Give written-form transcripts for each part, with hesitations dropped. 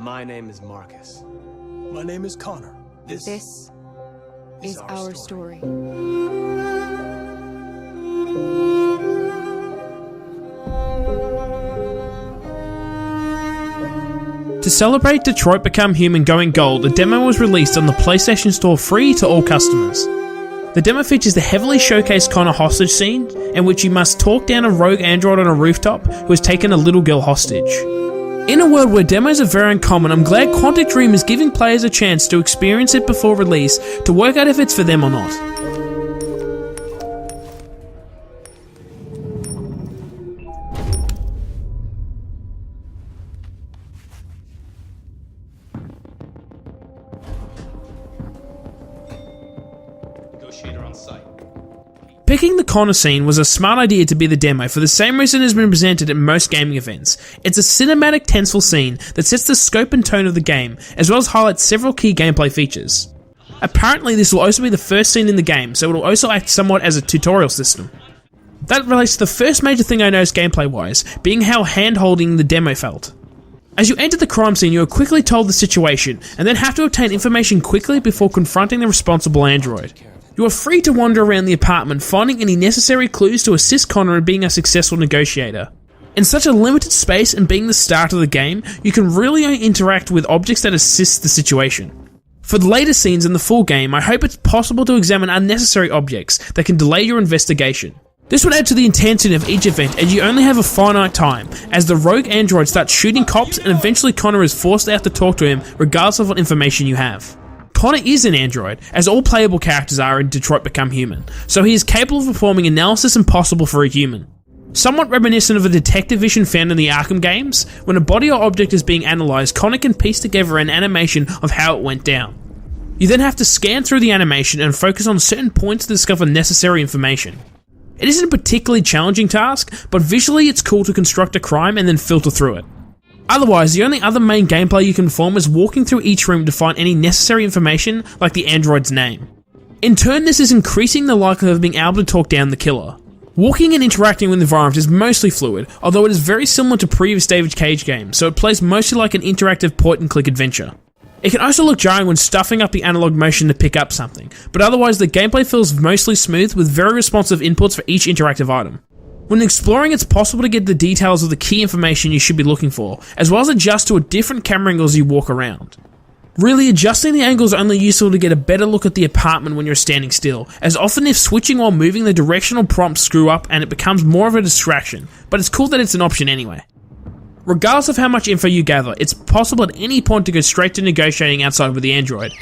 My name is Marcus. My name is Connor. This is our story. To celebrate Detroit Become Human going gold, a demo was released on the PlayStation Store free to all customers. The demo features the heavily showcased Connor hostage scene, in which you must talk down a rogue android on a rooftop who has taken a little girl hostage. In a world where demos are very uncommon, I'm glad Quantic Dream is giving players a chance to experience it before release to work out if it's for them or not. On site. Picking the Connor scene was a smart idea to be the demo for the same reason it has been presented at most gaming events. It's a cinematic, tenseful scene that sets the scope and tone of the game, as well as highlights several key gameplay features. Apparently this will also be the first scene in the game, so it will also act somewhat as a tutorial system. That relates to the first major thing I noticed gameplay-wise, being how hand-holding the demo felt. As you enter the crime scene, you are quickly told the situation, and then have to obtain information quickly before confronting the responsible android. You are free to wander around the apartment, finding any necessary clues to assist Connor in being a successful negotiator. In such a limited space and being the start of the game, you can really only interact with objects that assist the situation. For the later scenes in the full game, I hope it's possible to examine unnecessary objects that can delay your investigation. This would add to the intensity of each event, as you only have a finite time, as the rogue android starts shooting cops and eventually Connor is forced out to talk to him regardless of what information you have. Connor is an android, as all playable characters are in Detroit Become Human, so he is capable of performing analysis impossible for a human. Somewhat reminiscent of a detective vision found in the Arkham games, when a body or object is being analysed, Connor can piece together an animation of how it went down. You then have to scan through the animation and focus on certain points to discover necessary information. It isn't a particularly challenging task, but visually it's cool to construct a crime and then filter through it. Otherwise, the only other main gameplay you can perform is walking through each room to find any necessary information, like the android's name. In turn, this is increasing the likelihood of being able to talk down the killer. Walking and interacting with the environment is mostly fluid, although it is very similar to previous David Cage games, so it plays mostly like an interactive point-and-click adventure. It can also look jarring when stuffing up the analog motion to pick up something, but otherwise the gameplay feels mostly smooth with very responsive inputs for each interactive item. When exploring, it's possible to get the details of the key information you should be looking for, as well as adjust to a different camera angles as you walk around. Really, adjusting the angles is only useful to get a better look at the apartment when you're standing still, as often if switching while moving, the directional prompts screw up and it becomes more of a distraction, but it's cool that it's an option anyway. Regardless of how much info you gather, it's possible at any point to go straight to negotiating outside with the android.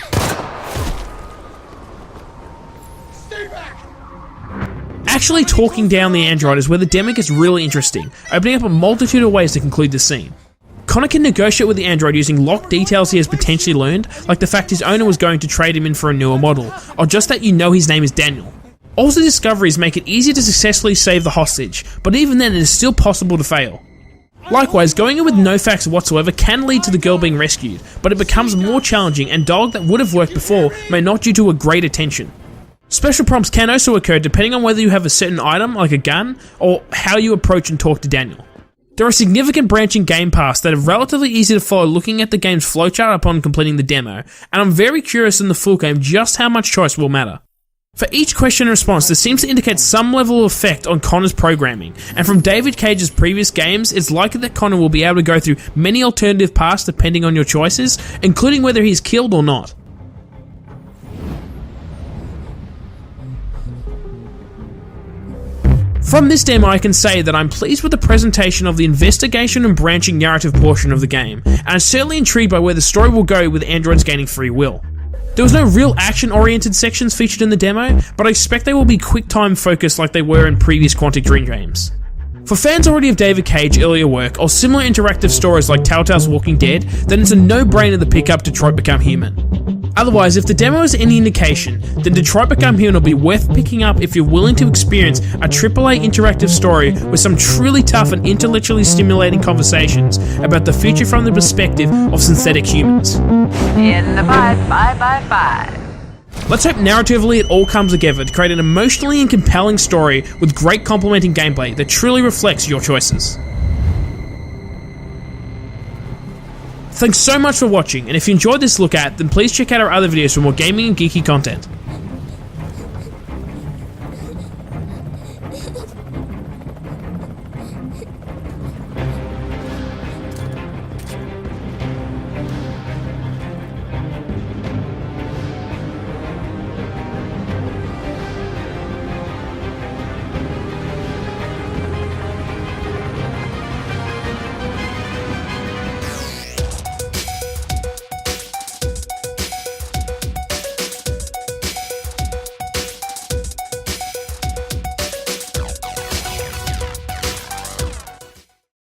Actually talking down the android is where the demo gets really interesting, opening up a multitude of ways to conclude the scene. Connor can negotiate with the android using locked details he has potentially learned, like the fact his owner was going to trade him in for a newer model, or just that you know his name is Daniel. All the discoveries make it easier to successfully save the hostage, but even then it is still possible to fail. Likewise, going in with no facts whatsoever can lead to the girl being rescued, but it becomes more challenging and dialogue that would have worked before may not due to a great attention. Special prompts can also occur depending on whether you have a certain item, like a gun, or how you approach and talk to Daniel. There are significant branching game paths that are relatively easy to follow looking at the game's flowchart upon completing the demo, and I'm very curious in the full game just how much choice will matter. For each question and response, this seems to indicate some level of effect on Connor's programming, and from David Cage's previous games, it's likely that Connor will be able to go through many alternative paths depending on your choices, including whether he's killed or not. From this demo, I can say that I'm pleased with the presentation of the investigation and branching narrative portion of the game, and I'm certainly intrigued by where the story will go with androids gaining free will. There was no real action-oriented sections featured in the demo, but I expect they will be quick-time focused like they were in previous Quantic Dream games. For fans already of David Cage's earlier work, or similar interactive stories like Telltale's Walking Dead, then it's a no-brainer to pick up Detroit Become Human. Otherwise, if the demo is any indication, then Detroit Become Human will be worth picking up if you're willing to experience a AAA interactive story with some truly tough and intellectually stimulating conversations about the future from the perspective of synthetic humans. In the 5x5x5. Let's hope narratively it all comes together to create an emotionally and compelling story with great complementing gameplay that truly reflects your choices. Thanks so much for watching, and if you enjoyed this look at, then please check out our other videos for more gaming and geeky content.